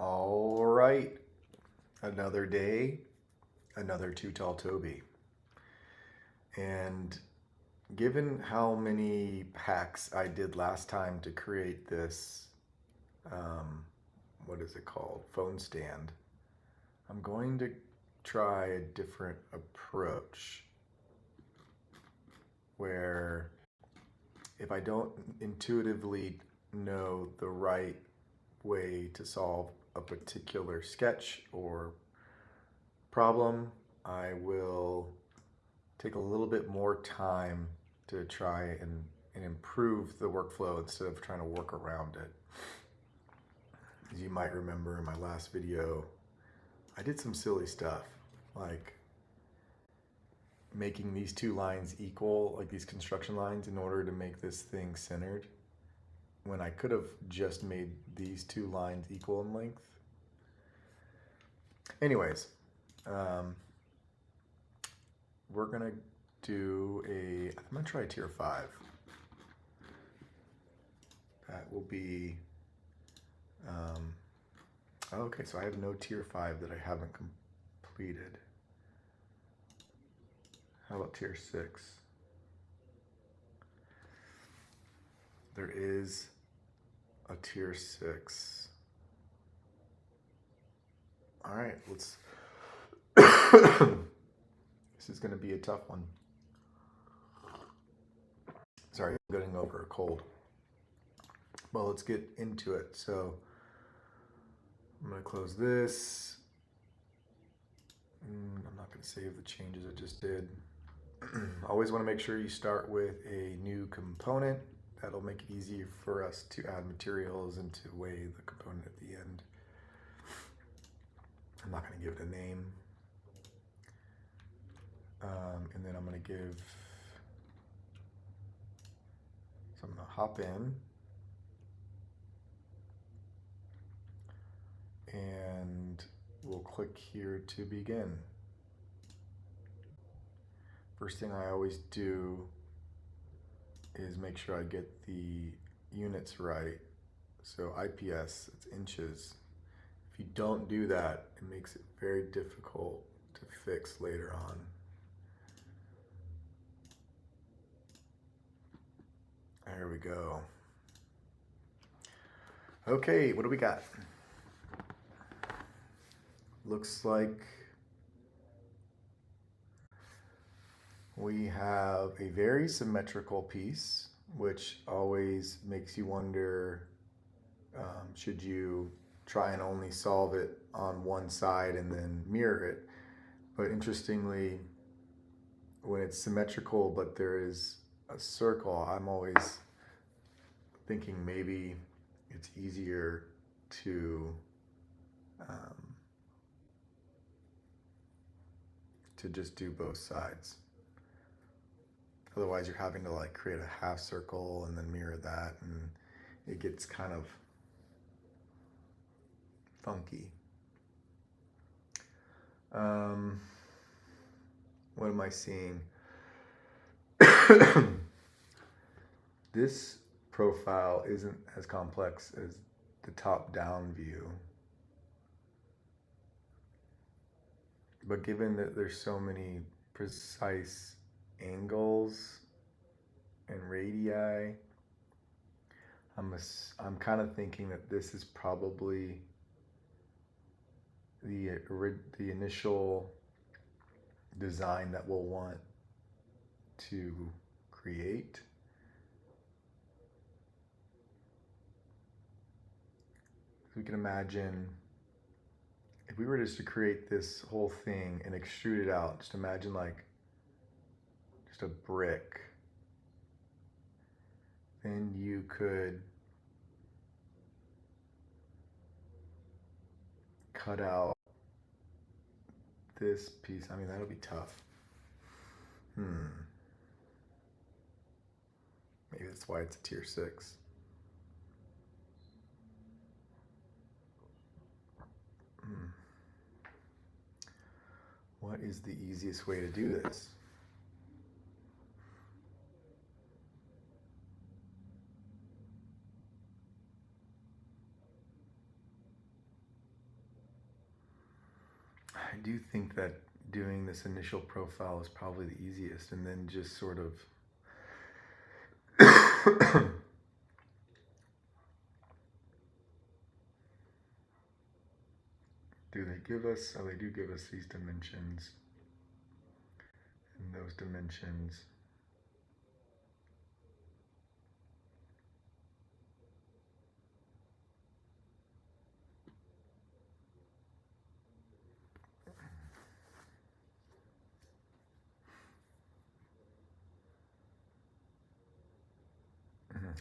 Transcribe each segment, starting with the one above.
All right, another day, another Too Tall Toby. And given how many hacks I did last time to create this, what is it called? Phone stand. I'm going to try a different approach where if I don't intuitively know the right way to solve a particular sketch or problem, I will take a little bit more time to try and improve the workflow instead of trying to work around it. As you might remember in my last video, I did some silly stuff like making these two lines equal, like these construction lines, in order to make this thing centered, when I could have just made these two lines equal in length. Anyways, we're gonna do I'm gonna try a tier 5. That will be, okay, so I have no tier 5 that I haven't completed. How about tier 6? There is a tier 6. All right, let's, this is gonna be a tough one. Sorry, I'm getting over a cold. Well, let's get into it. So I'm gonna close this. I'm not gonna save the changes I just did. Always wanna make sure you start with a new component. That'll make it easier for us to add materials and to weigh the component at the end. I'm not gonna give it a name. And then I'm gonna so I'm gonna hop in and we'll click here to begin. First thing I always do is make sure I get the units right. So IPS, it's inches. If you don't do that, it makes it very difficult to fix later on. There we go. Okay, what do we got? Looks like we have a very symmetrical piece, which always makes you wonder, should you try and only solve it on one side and then mirror it? But interestingly, when it's symmetrical but there is a circle, I'm always thinking maybe it's easier to just do both sides. Otherwise you're having to like create a half circle and then mirror that, and it gets kind of funky. What am I seeing? This profile isn't as complex as the top-down view. But given that there's so many precise angles and radii, I'm kind of thinking that this is probably the initial design that we'll want to create. So we can imagine if we were just to create this whole thing and extrude it out, just imagine like just a brick. Then you could cut out this piece. I mean, that'll be tough. Maybe that's why it's a tier 6. What is the easiest way to do this? I do think that doing this initial profile is probably the easiest, and then just sort of do they give us, oh, they do give us these dimensions and those dimensions.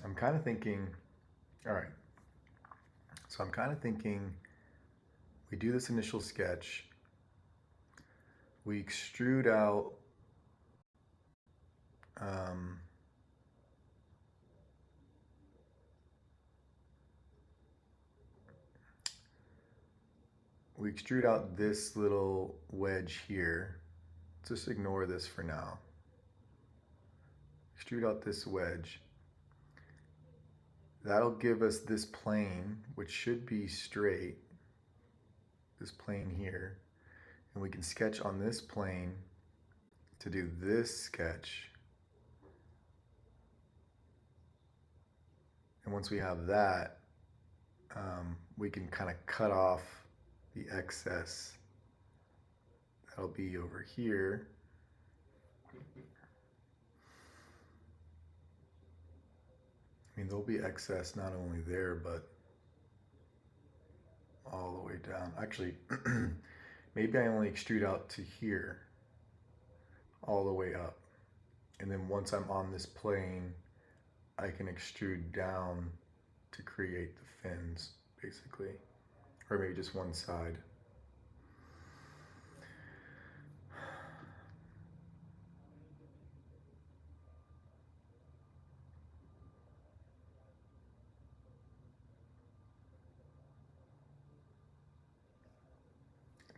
I'm kind of thinking, all right, so I'm kind of thinking we do this initial sketch, we extrude out this little wedge here. Just ignore this for now. Extrude out this wedge. That'll give us this plane, which should be straight, this plane here. And we can sketch on this plane to do this sketch. And once we have that, we can kind of cut off the excess. That'll be over here. I mean, there'll be excess not only there, but all the way down. Actually, maybe I only extrude out to here, all the way up. And then once I'm on this plane, I can extrude down to create the fins, basically. Or maybe just one side.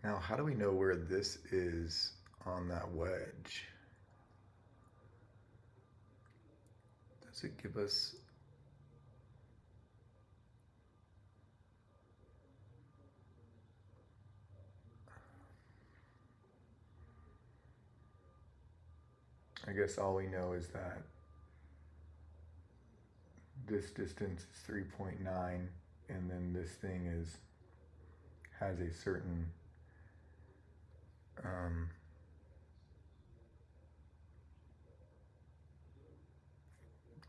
Now, how do we know where this is on that wedge? Does it give us... I guess all we know is that this distance is 3.9, and then this thing has a certain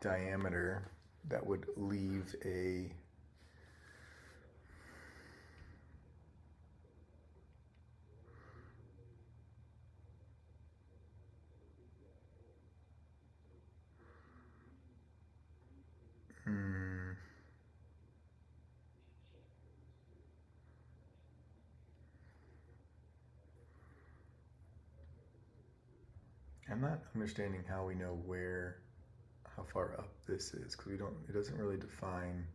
diameter that would leave a I'm not understanding how we know how far up this is, because it doesn't really define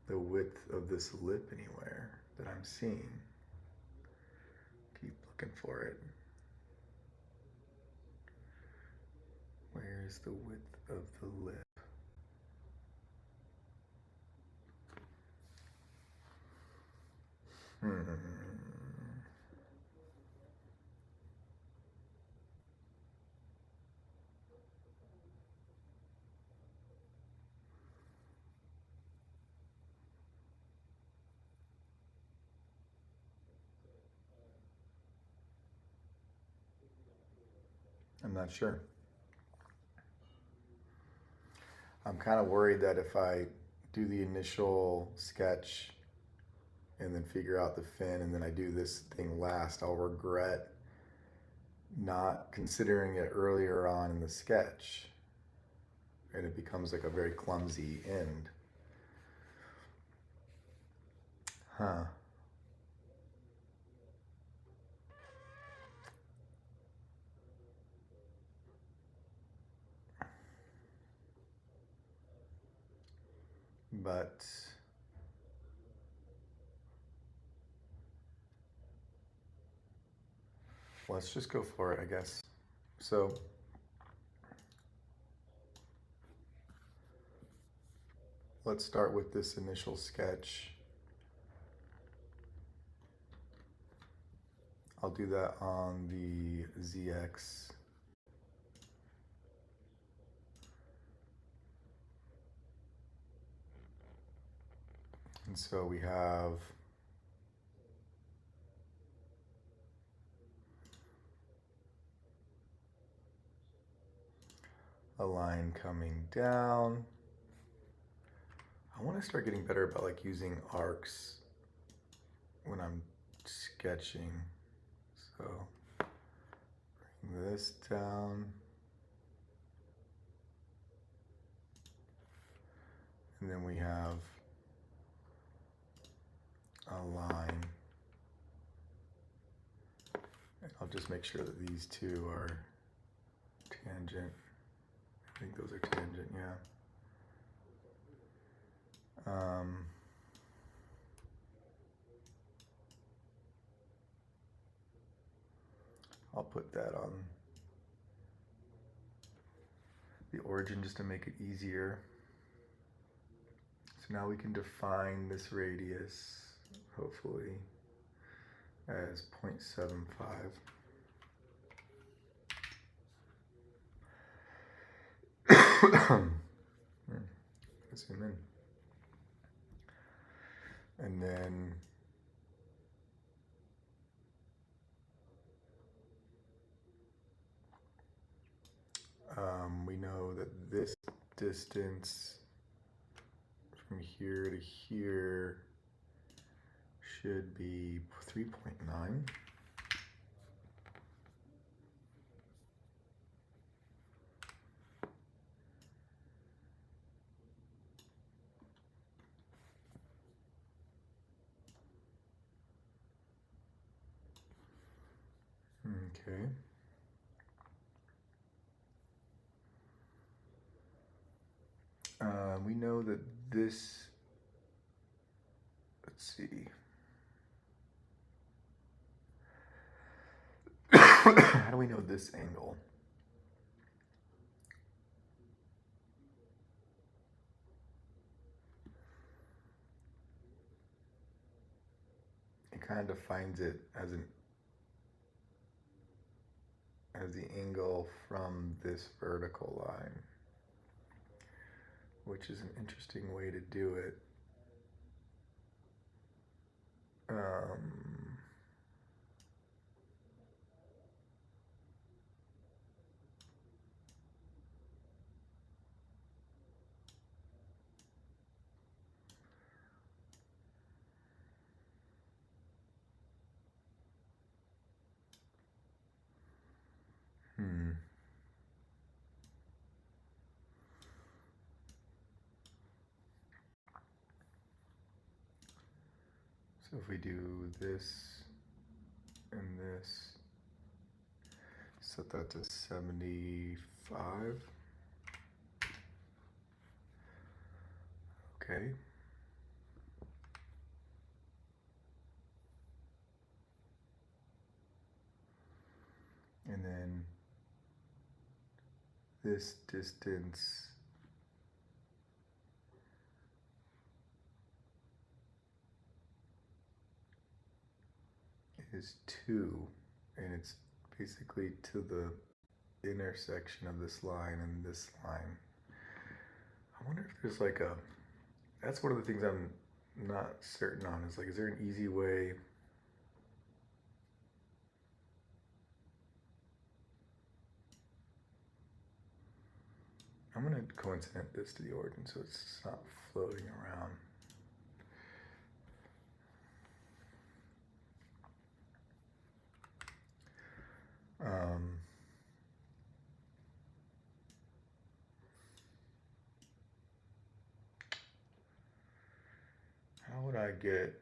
the width of this lip anywhere that I'm seeing. Keep looking for it. Where is the width of the lip? I'm not sure. I'm kind of worried that if I do the initial sketch and then figure out the fin and then I do this thing last, I'll regret not considering it earlier on in the sketch. And it becomes like a very clumsy end. Huh. But let's just go for it, I guess. So let's start with this initial sketch. I'll do that on the ZX. And so we have a line coming down. I want to start getting better about like using arcs when I'm sketching. So bring this down. And then we have a line. And I'll just make sure that these two are tangent. I think those are tangent, yeah. I'll put that on the origin just to make it easier. So now we can define this radius, hopefully, as 0.75. Let's zoom in. And then we know that this distance from here to here should be 3.9. Okay. We know that this, let's see. How do we know this angle? It kind of defines it as the angle from this vertical line, which is an interesting way to do it. So if we do this and this, set that to 75. Okay. And then this distance is 2, and it's basically to the intersection of this line and this line. I wonder if there's like that's one of the things I'm not certain on, is like, is there an easy way I'm going to coincident this to the origin so it's not floating around. How would I get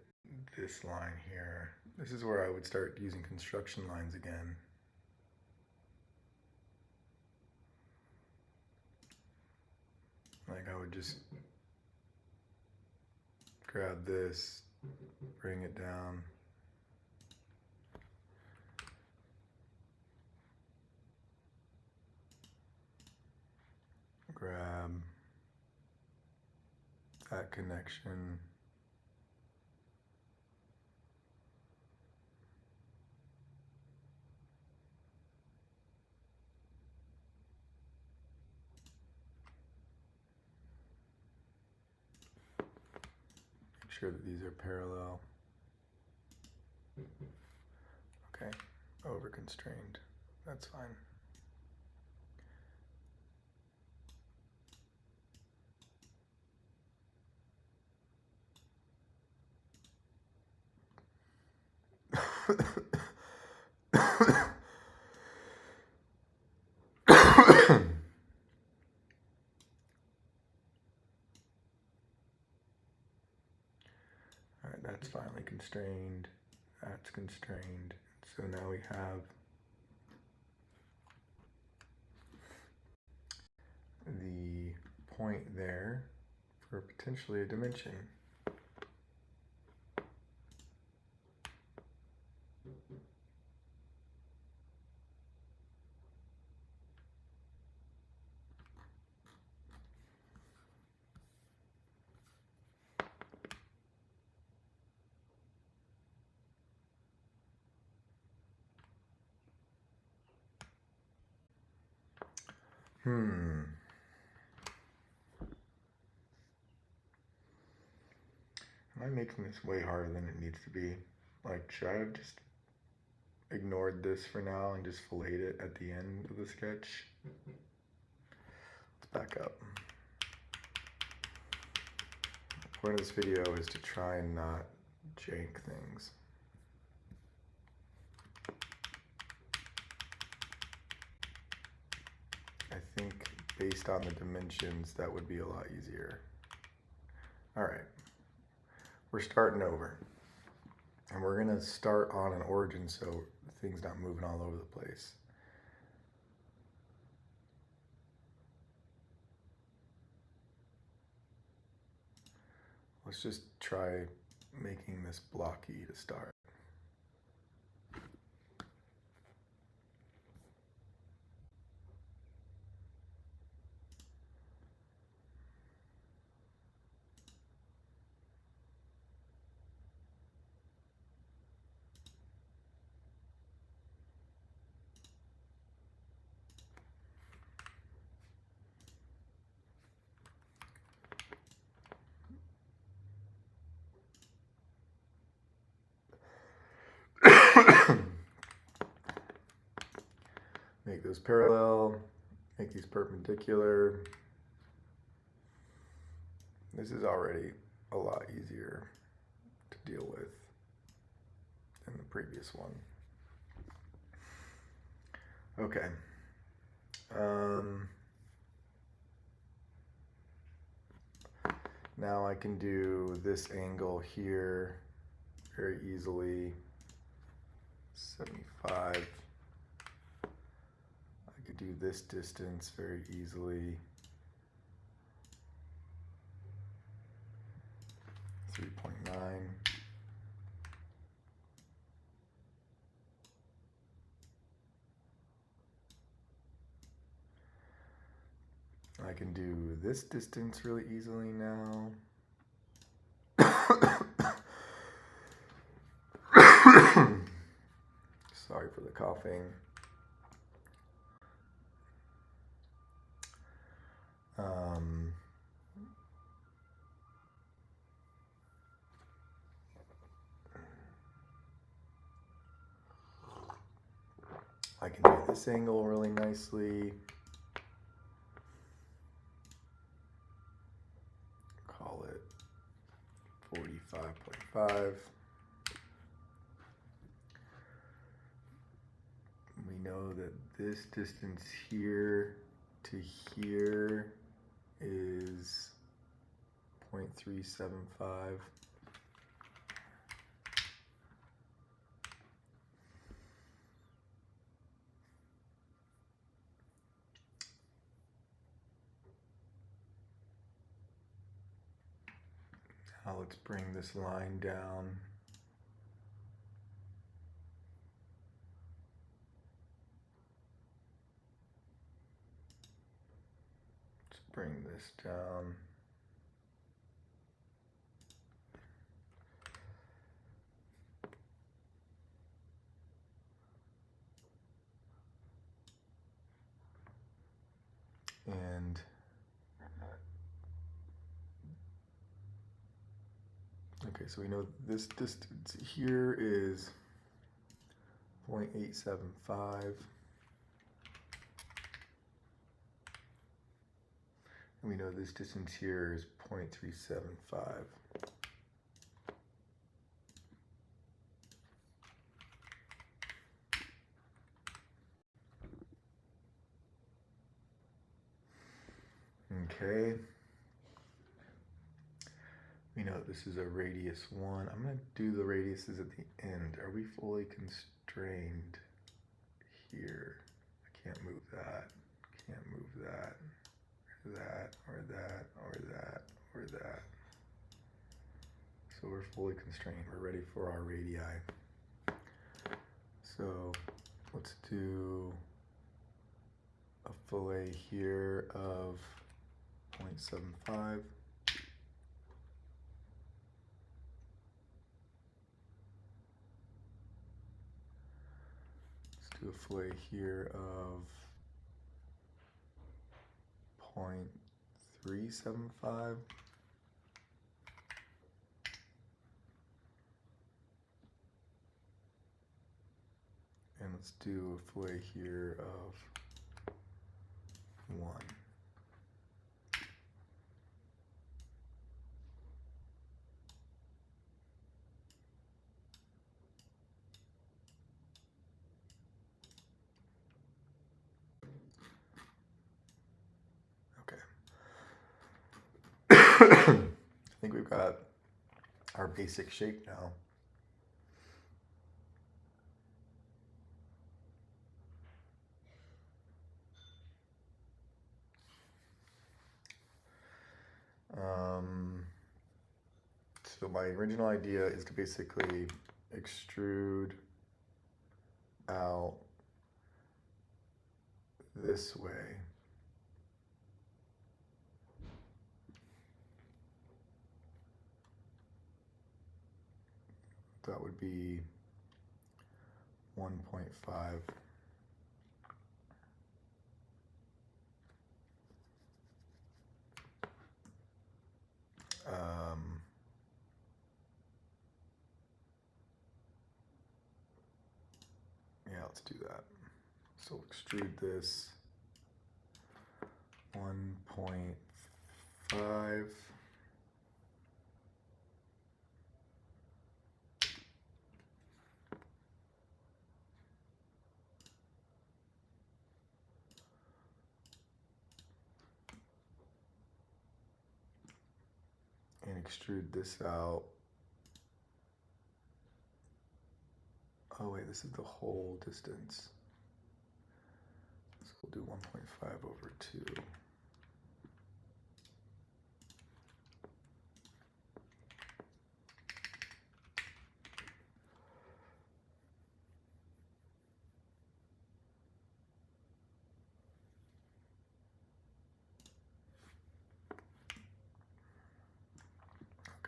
this line here? This is where I would start using construction lines again. Like I would just grab this, bring it down. Grab that connection. sure that these are parallel. Okay, over constrained, that's fine. All right, that's finally constrained. That's constrained. So now we have the point there for potentially a dimension. Am I making this way harder than it needs to be? Like, should I have just ignored this for now and just filleted it at the end of the sketch? Let's back up. The point of this video is to try and not jank things. I think based on the dimensions, that would be a lot easier. All right, we're starting over. And we're gonna start on an origin so the thing's not moving all over the place. Let's just try making this blocky to start. Make those parallel, make these perpendicular. This is already a lot easier to deal with than the previous one. Okay. Now I can do this angle here very easily, 75. I could do this distance very easily, 3.9. I can do this distance really easily now. Sorry for the coughing. I can do this angle really nicely. Call it 45.5. We know that this distance here to here is 0.375. Now let's bring this line down. Let's bring this down. And Okay, so we know this distance here is 0.875. And we know this distance here is 0.375. Okay. We know this is a radius 1. I'm going to do the radiuses at the end. Are we fully constrained here? I can't move that. Can't move that. Or that, or that, or that, or that. So we're fully constrained. We're ready for our radii. So let's do a fillet here of 0.75. Let's do a fillet here of 0.375. And let's do a fillet here of 1. I think we've got our basic shape now. So my original idea is to basically extrude out this way. That would be 1.5. Yeah, let's do that. So extrude this 1.5. And extrude this out. Oh wait, this is the whole distance. So we'll do 1.5 over 2.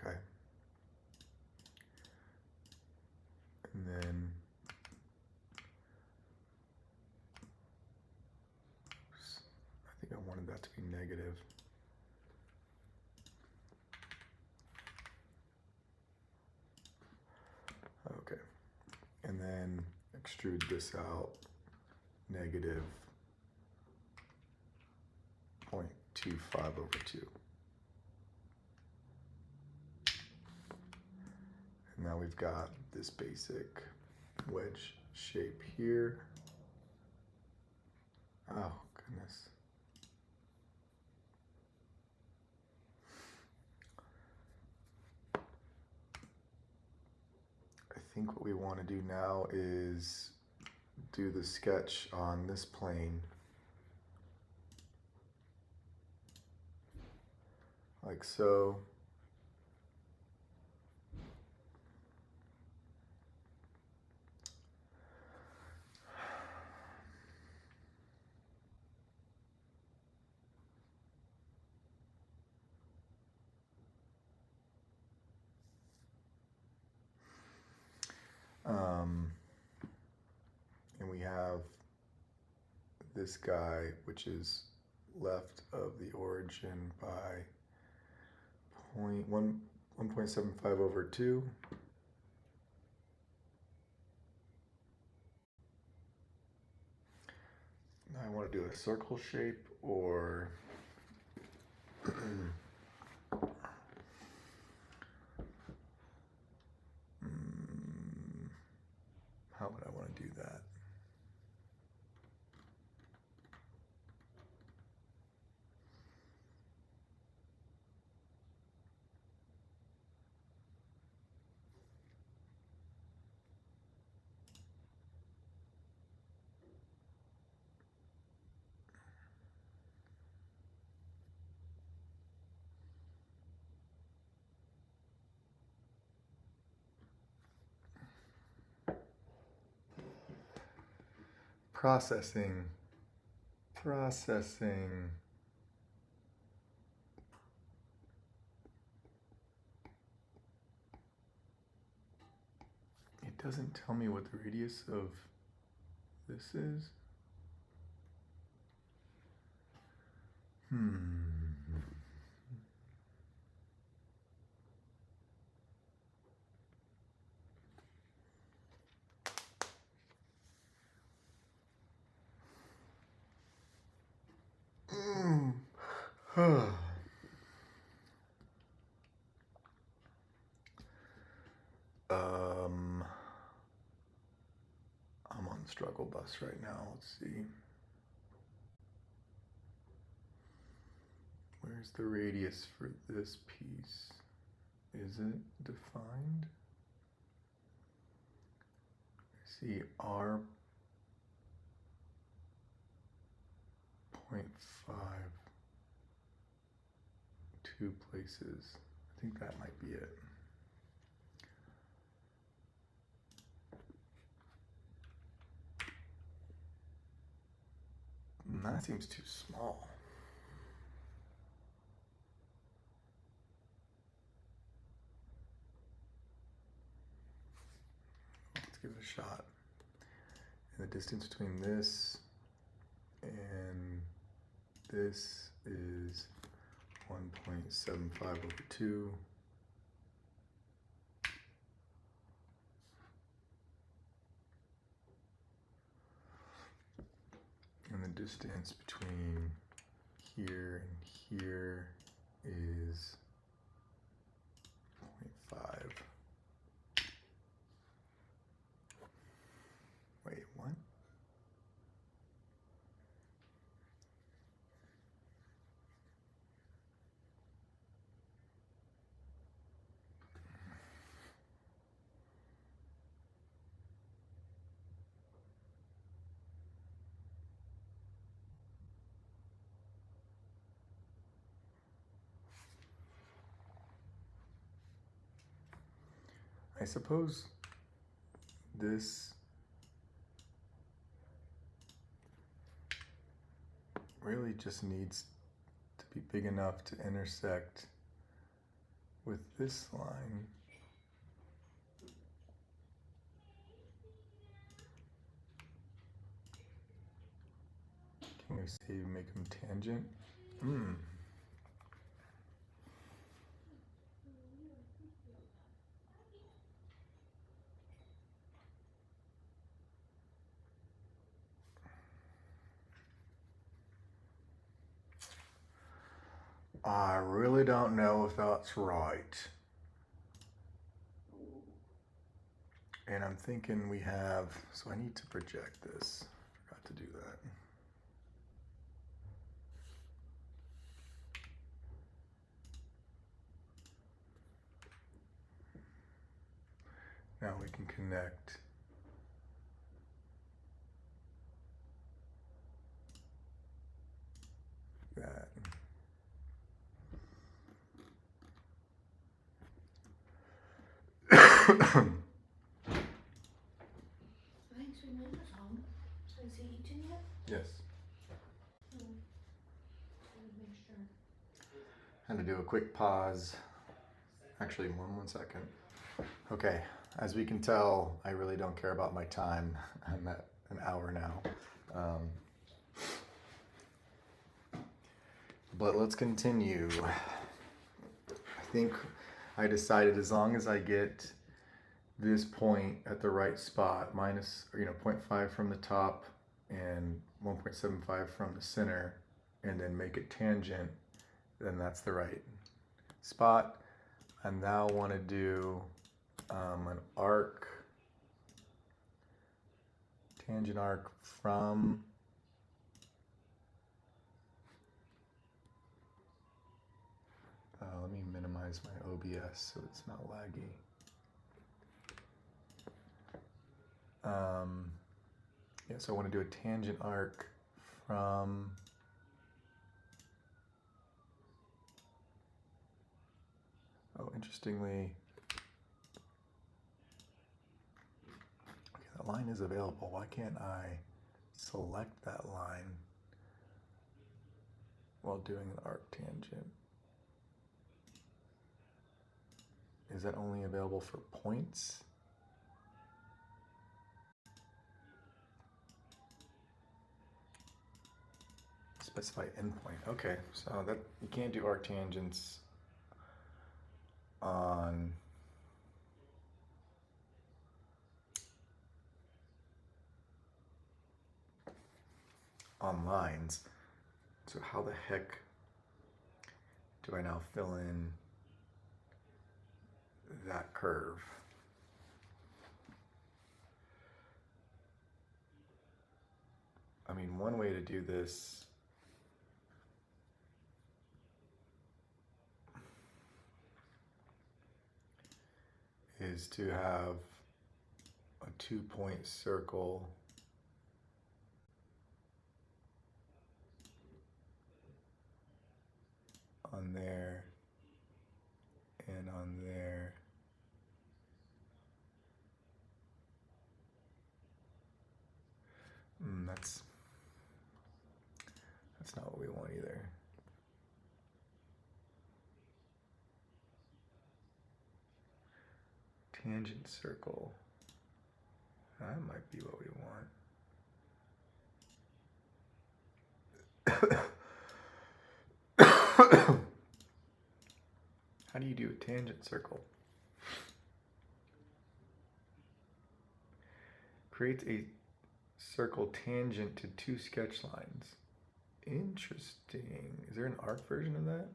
Okay. And then I think I wanted that to be negative. Okay. And then extrude this out negative 0.25 over 2. And now we've got this basic wedge shape here. Oh, goodness. I think what we want to do now is do the sketch on this plane. Like so. And we have this guy, which is left of the origin by 1 1.75 over 2. Now I want to do a circle shape or how would I want to do that? Processing. It doesn't tell me what the radius of this is. I'm on the struggle bus right now. Let's see. Where's the radius for this piece? Is it defined? I see R 0.5, 2 places. I think that might be it. That seems too small. Let's give it a shot. And the distance between this and this is 1.75 over 2. And the distance between here and here is 0.5. Wait, what? I suppose this really just needs to be big enough to intersect with this line. Can we say make them tangent? I really don't know if that's right. And I'm thinking we have, so I need to project this. Forgot to do that. Now we can connect that. Thanks for neighbours home. Is he eating yet? Yes. Make sure. Had to do a quick pause. Actually, one second. Okay, as we can tell, I really don't care about my time. I'm at an hour now. But let's continue. I think I decided as long as I get this point at the right spot, minus, 0.5 from the top and 1.75 from the center, and then make it tangent, then that's the right spot. I now want to do an arc, tangent arc from let me minimize my OBS so it's not laggy. Yeah, so I want to do a tangent arc from interestingly, okay, that line is available. Why can't I select that line while doing an arc tangent? Is that only available for points? Specify endpoint. Okay, so that you can't do arc tangents on lines. So how the heck do I now fill in that curve? I mean, one way to do this is to have a 2-point circle on there and on there. That's not what we want either. Tangent circle. That might be what we want. How do you do a tangent circle? Creates a circle tangent to 2 sketch lines. Interesting. Is there an arc version of that?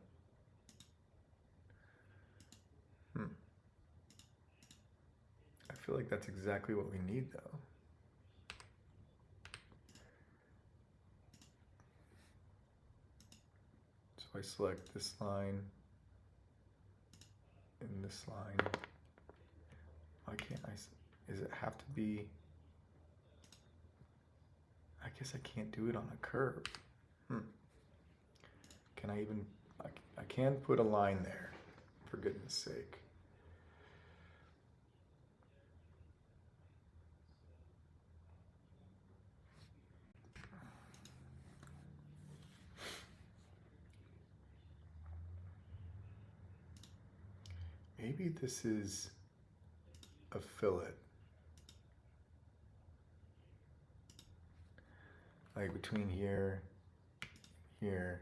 I feel like that's exactly what we need though. So I select this line and this line. Why can't I, does it have to be, I guess I can't do it on a curve. Can I even, I can put a line there, for goodness sake. Maybe this is a fillet. Like between here, here.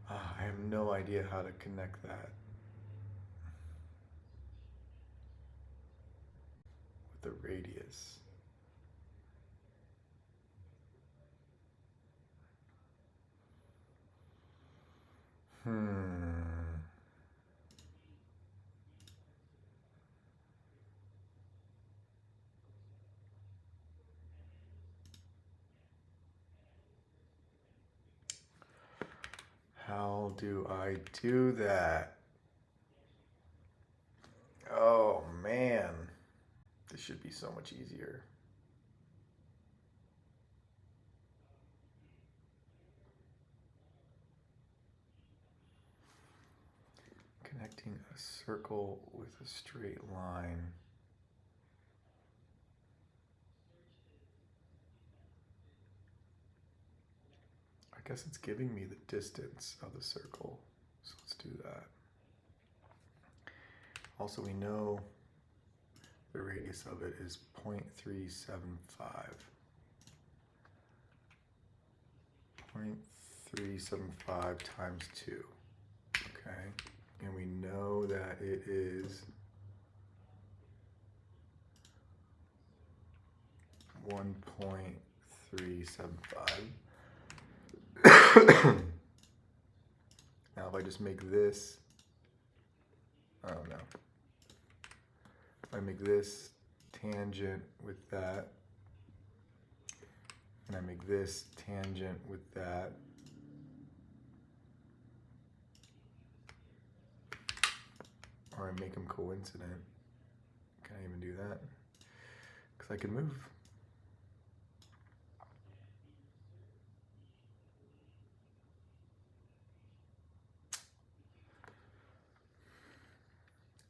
I have no idea how to connect that with the radius. How do I do that? Oh man, this should be so much easier. Connecting a circle with a straight line. I guess it's giving me the distance of the circle, so let's do that. Also, we know the radius of it is 0.375. 0.375 times 2. Okay, and we know that it is 1.375. Now if I just make this, I don't know, if I make this tangent with that, and I make this tangent with that, or I make them coincident, can I even do that? Because I can move.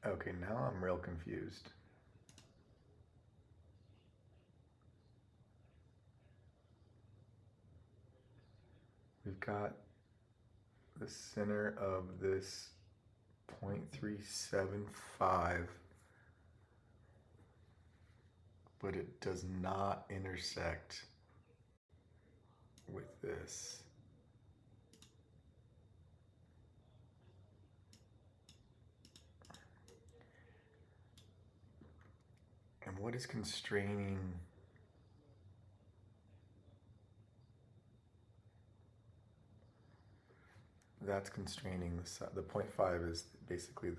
Okay, now I'm real confused. We've got the center of this 0.375, but it does not intersect with this. And what is constraining? That's constraining the 0.5 is basically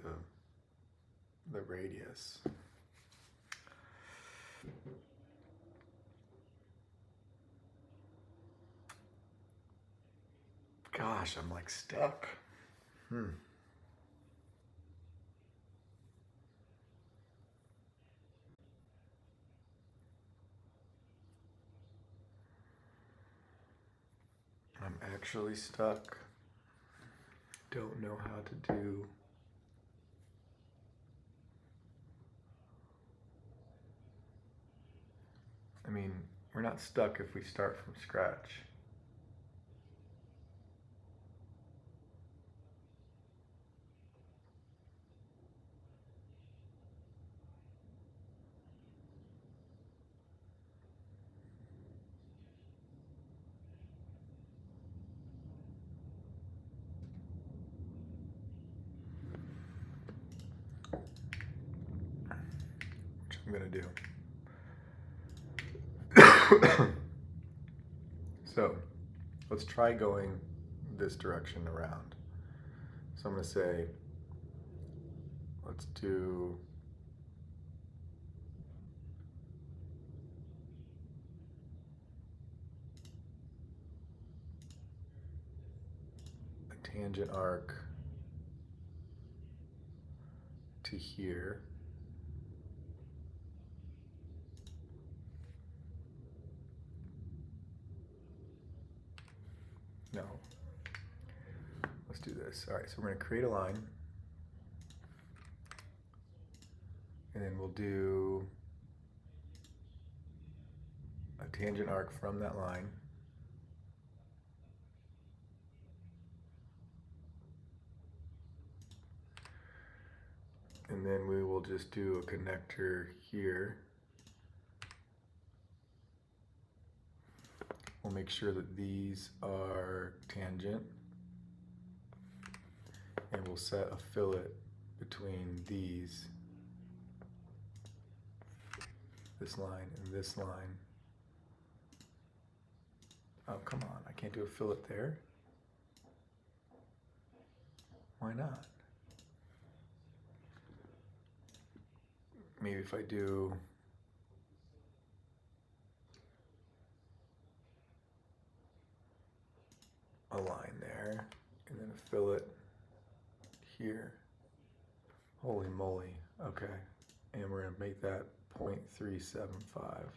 the radius. Gosh, I'm like stuck. I'm actually stuck. Don't know how to do. I mean, we're not stuck if we start from scratch. Which I'm gonna do. So let's try going this direction around. So I'm going to say, let's do a tangent arc to here. No. Let's do this. All right, so we're going to create a line. And then we'll do a tangent arc from that line. And then we will just do a connector here. We'll make sure that these are tangent. And we'll set a fillet between these, this line and this line. Oh, come on, I can't do a fillet there. Why not? Maybe if I do a line there and then a fillet here. Holy moly. Okay. And we're going to make that 0.375.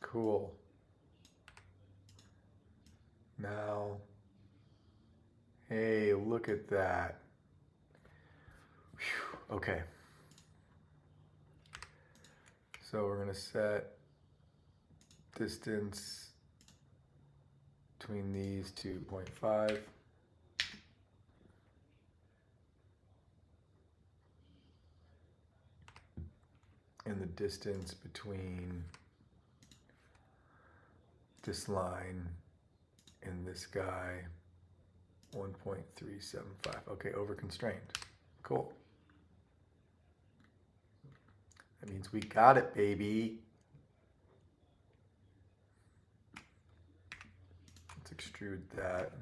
Cool. Now, hey, look at that. Whew. Okay. So we're going to set distance between these to 0.5. and the distance between this line and this guy, 1.375. Okay, over constrained. Cool. That means we got it, baby. Let's extrude that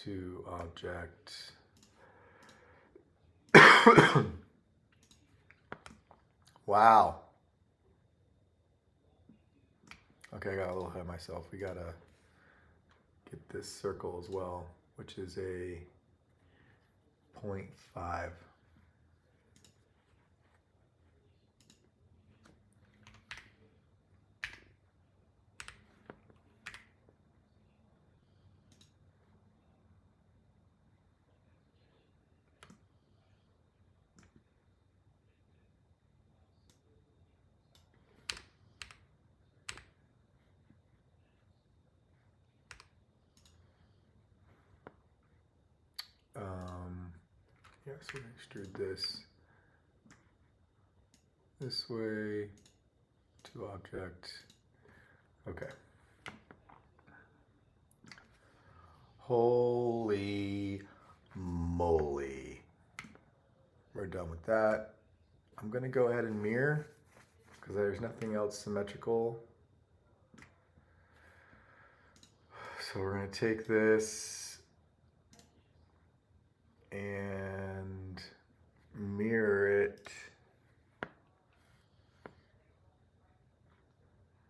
to object. Wow. Okay, I got a little ahead of myself. We gotta get this circle as well, which is a 0.5. Yeah, so we're gonna extrude this way to object. Okay. Holy moly. We're done with that. I'm gonna go ahead and mirror because there's nothing else symmetrical. So we're gonna take this and mirror it.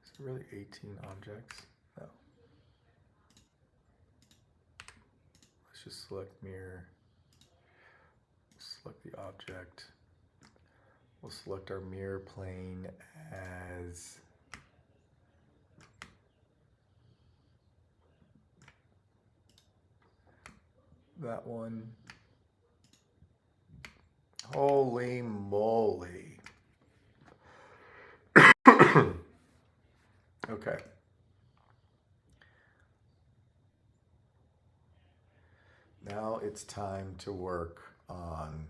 Is it really 18 objects? No. Let's just select mirror, select the object. We'll select our mirror plane as that one. Holy moly. Okay. Now it's time to work on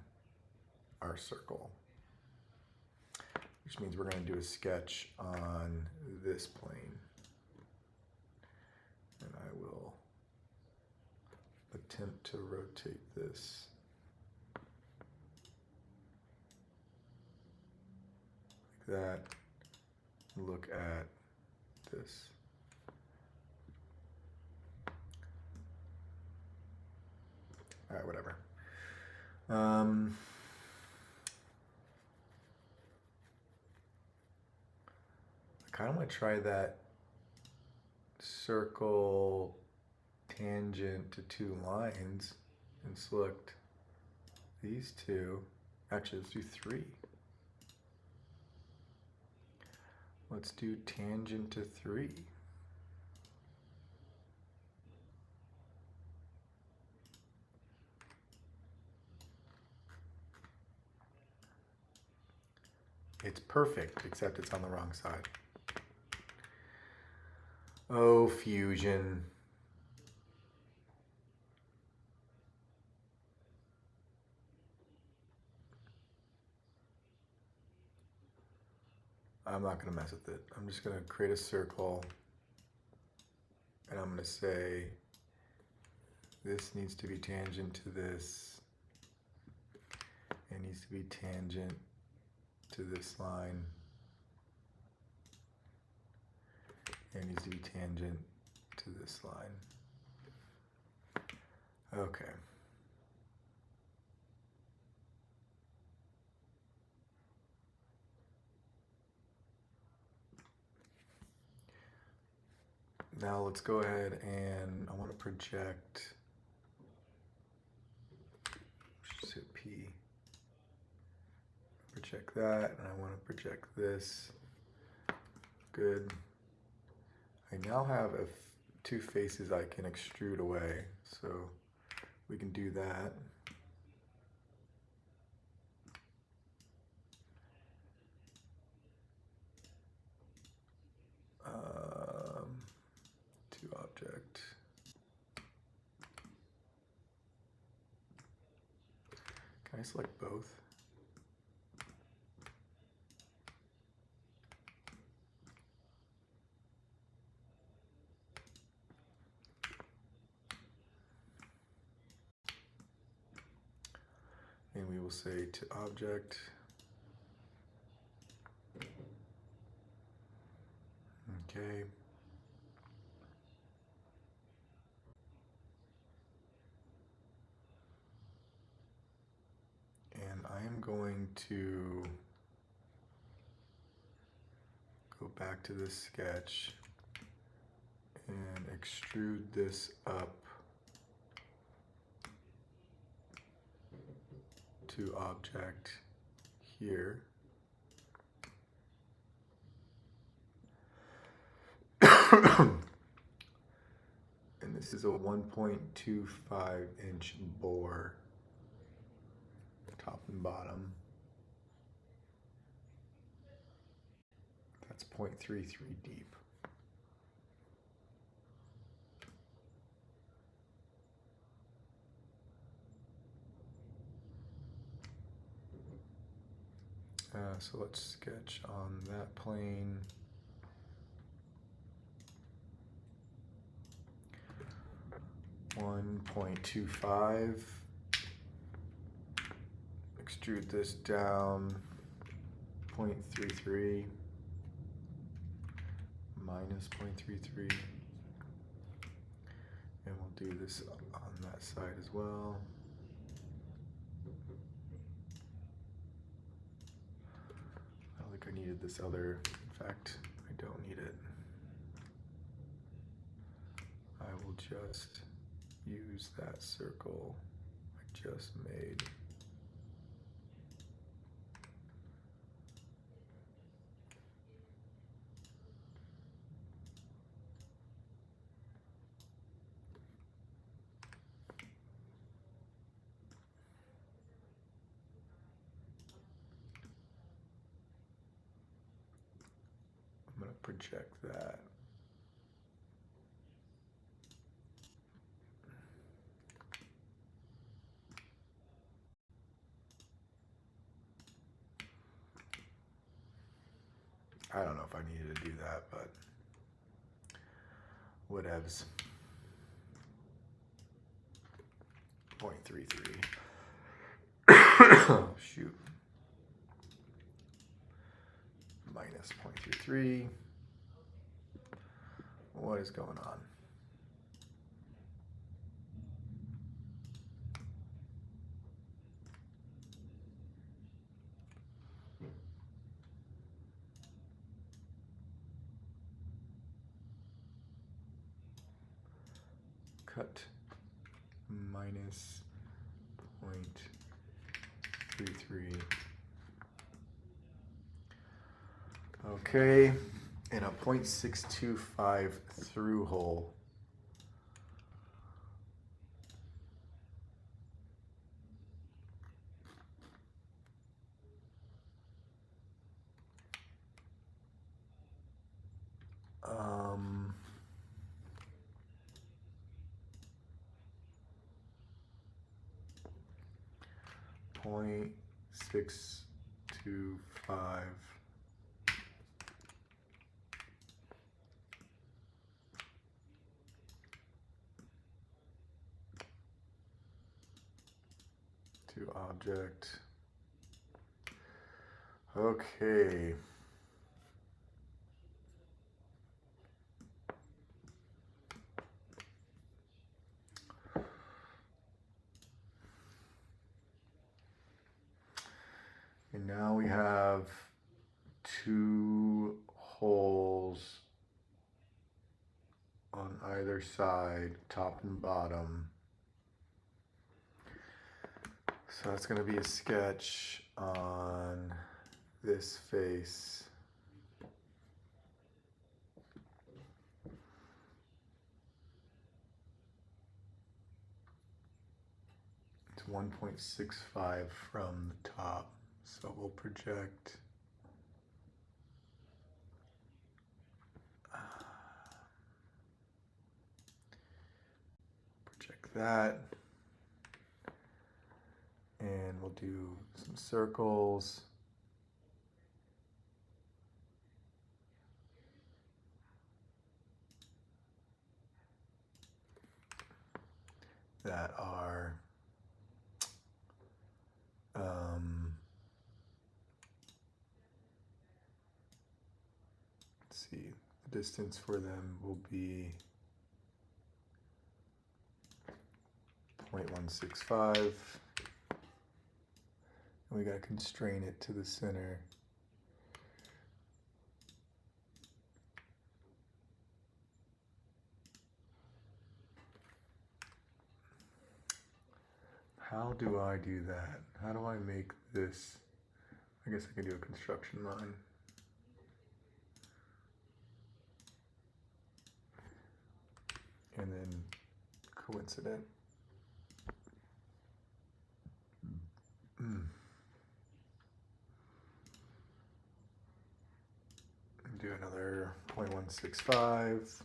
our circle, which means we're going to do a sketch on this plane. And I will attempt to rotate this. Like that. Look at this. All right, whatever. I kind of want to try that circle tangent to two lines and select these two. Actually, let's do three. Let's do tangent to three. It's perfect, except it's on the wrong side. Oh, Fusion. I'm not going to mess with it. I'm just going to create a circle. And I'm going to say this needs to be tangent to this. It needs to be tangent to this line. It needs to be tangent to this line. Okay. Now let's go ahead and I want to project, just hit P. Project that, and I want to project this. Good. I now have two faces I can extrude away, so we can do that. To object. Can I select both? will say to object. Okay. And I am going to go back to this sketch and extrude this up to object here. And this is a 1.25 inch bore, top and bottom. That's 0.33 deep. So let's sketch on that plane. .25. Extrude this down 0.33 minus 0.33. And we'll do this on that side as well. I don't think I needed this other. In fact, I don't need it. I will just use that circle I just made. I'm going to project that. I don't know if I needed to do that, but whatevs. 0.33. Oh, shoot. Minus 0.33. What is going on? Cut minus 0.33. Okay, and a 0.625 through hole. Point 625 to object. Okay. And now we have two holes on either side, top and bottom. So that's going to be a sketch on this face. It's 1.65 from the top. So we'll project that, and we'll do some circles. That are let's see, the distance for them will be 0.165. And we got to constrain it to the center. How do I do that? How do I make this? I guess I can do a construction line. And then coincident. Do another 0.165.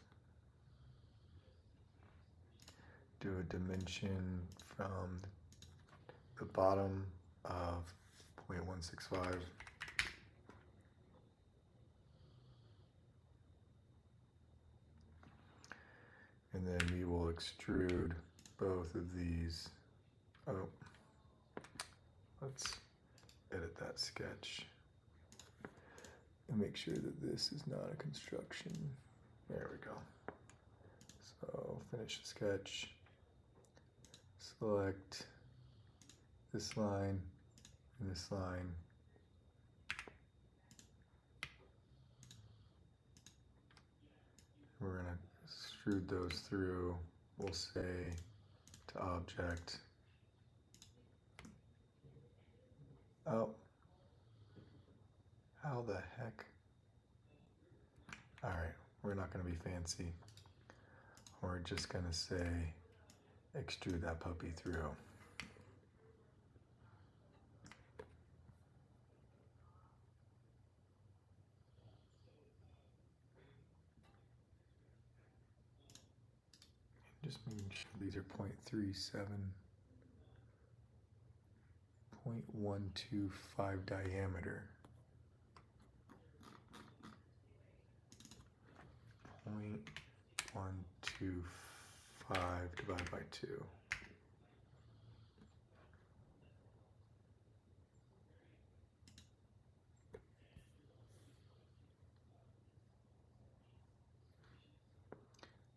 Do a dimension from the bottom of 0.165. And then we will extrude both of these. Oh, let's edit that sketch and make sure that this is not a construction. There we go. So finish the sketch, select this line and this line. We're gonna extrude those through. We'll say to object. Oh, how the heck? All right, we're not gonna be fancy. We're just gonna say extrude that puppy through. Just making sure these are 0.37, 0.125 diameter. 0.125 divided by 2.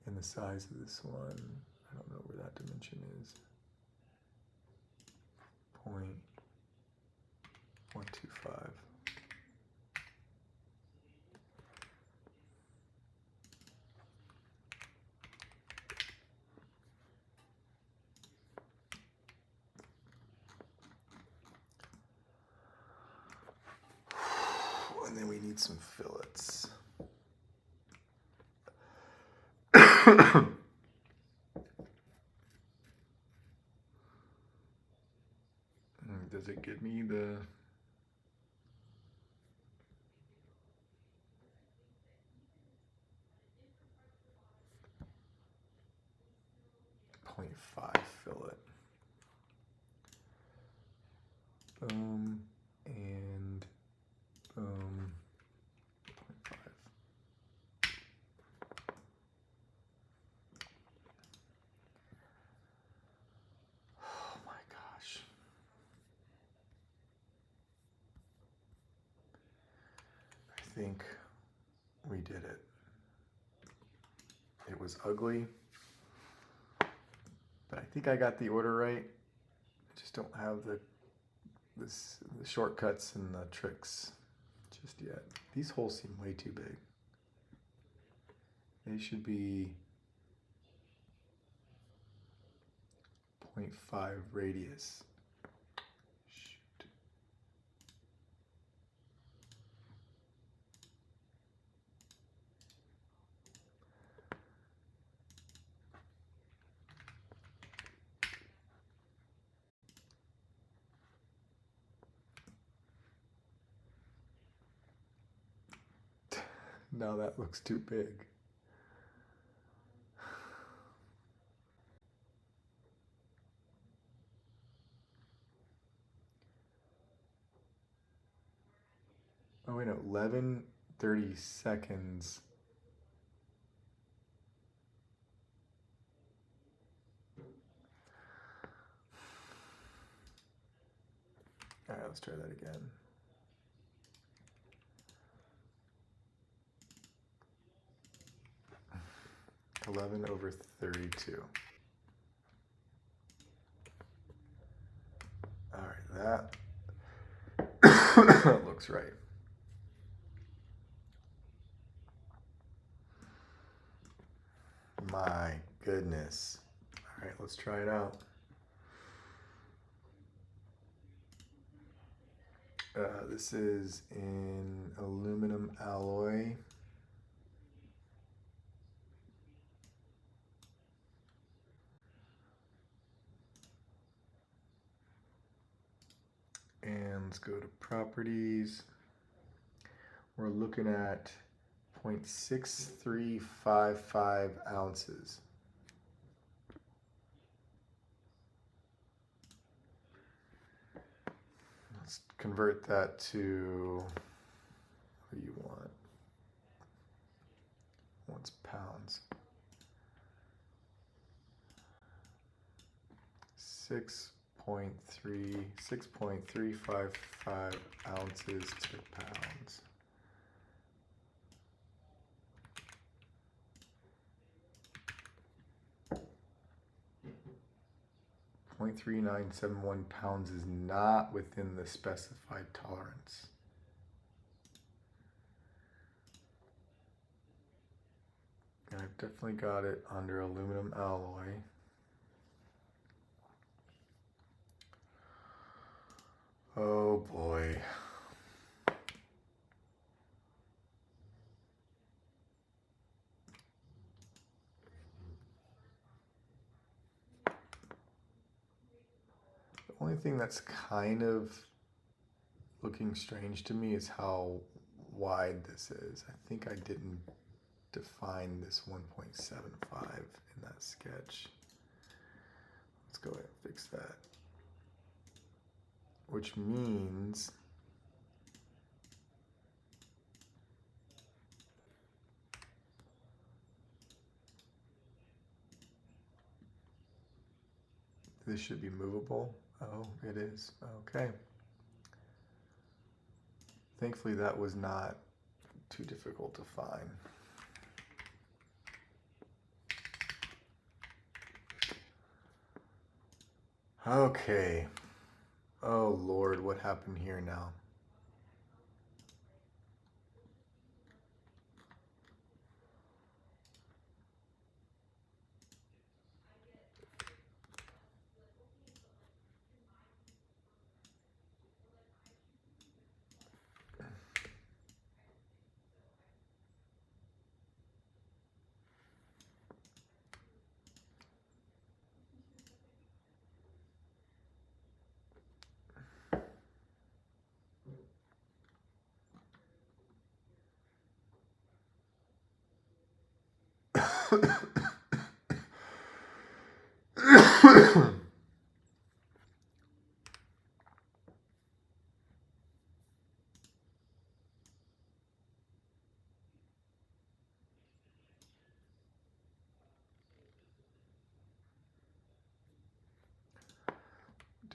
And the size of this one, I don't know where that dimension is. 0.125. And then we need some fillets. Does it give me the... .5 fillet. Boom and boom. 0.5. Oh my gosh. I think we did it. It was ugly, but I think I got the order right. I just don't have the shortcuts and the tricks just yet. These holes seem way too big. They should be 0.5 radius. Shoot. Now that looks too big. Oh wait, no, 11:30 seconds. All right, let's try that again. 11/32. All right, that looks right. My goodness. All right, let's try it out. This is in aluminum alloy. And let's go to properties. We're looking at 0.6355 ounces. Let's convert that to what do you want? What's pounds? 6.355 ounces to pounds. .3971 pounds is not within the specified tolerance. And I've definitely got it under aluminum alloy. Oh boy. The only thing that's kind of looking strange to me is how wide this is. I think I didn't define this 1.75 in that sketch. Let's go ahead and fix that. Which means this should be movable. Oh, it is. Okay. Thankfully, that was not too difficult to find. Okay. Oh, Lord, what happened here now?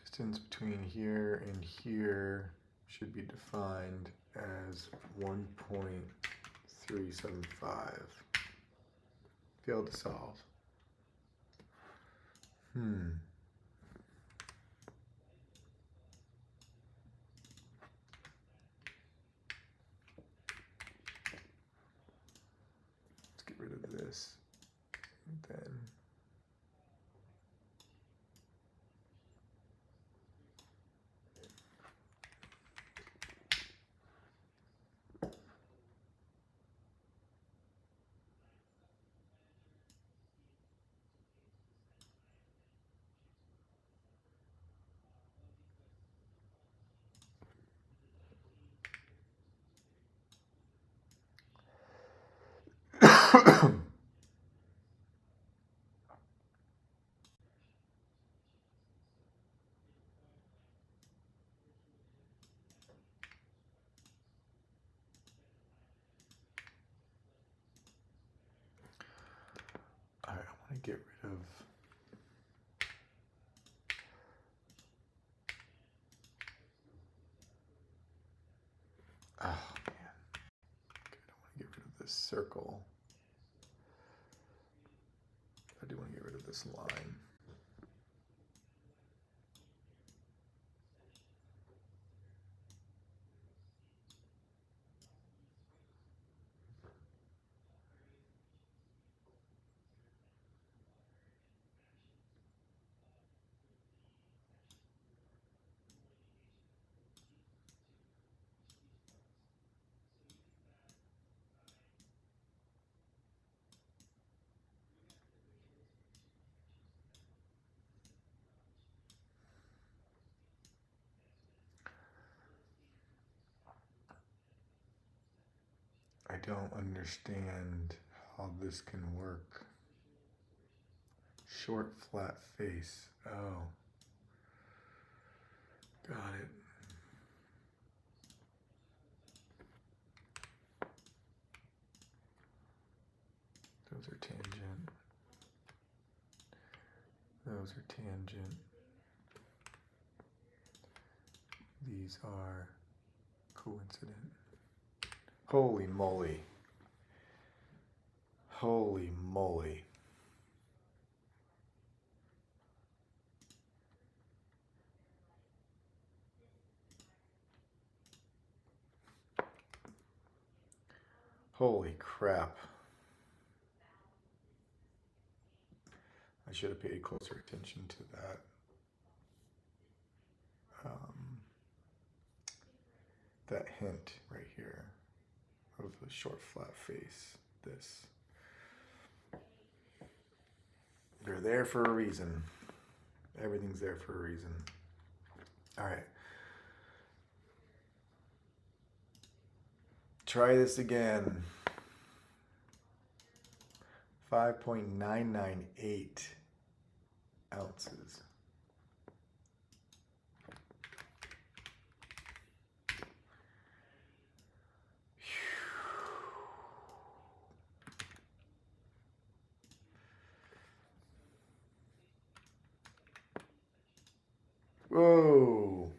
Distance between here and here should be defined as 1.375. Failed to solve. Let's get rid of this. And then I want to get rid of oh man. Okay, I don't want to get rid of this circle. I do want to get rid of this line. I don't understand how this can work. Short, flat face. Oh. Got it. Those are tangent. Those are tangent. These are coincident. Holy moly. Holy moly. Holy crap. I should have paid closer attention to that. That hint right here of the short flat face. This. They're there for a reason. Everything's there for a reason. All right. Try this again. 5.998 ounces. Whoa.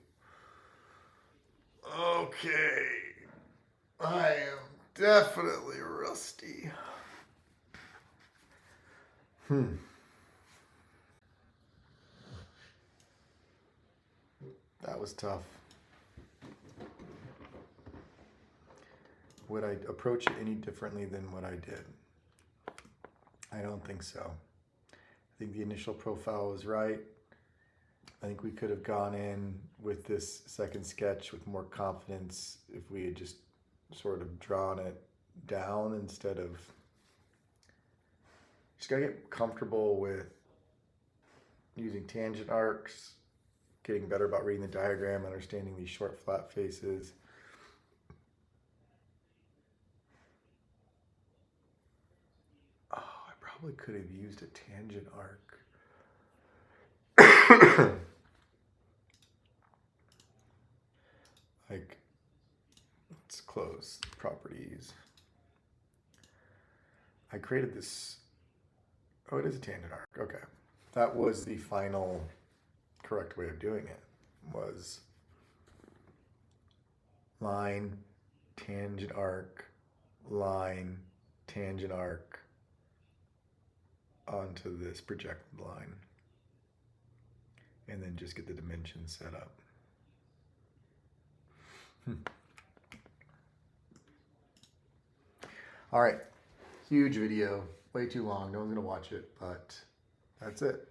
Okay. I am definitely rusty. That was tough. Would I approach it any differently than what I did? I don't think so. I think the initial profile was right. I think we could have gone in with this second sketch with more confidence if we had just sort of drawn it down instead of... Just gotta get comfortable with using tangent arcs, getting better about reading the diagram, understanding these short flat faces. Oh, I probably could have used a tangent arc. Like, let's close properties. I created this. Oh, it is a tangent arc. Okay. That was the final correct way of doing it. Was line, tangent arc, line, tangent arc onto this projected line. And then just get the dimensions set up. All right, huge video, way too long. No one's gonna watch it, but that's it.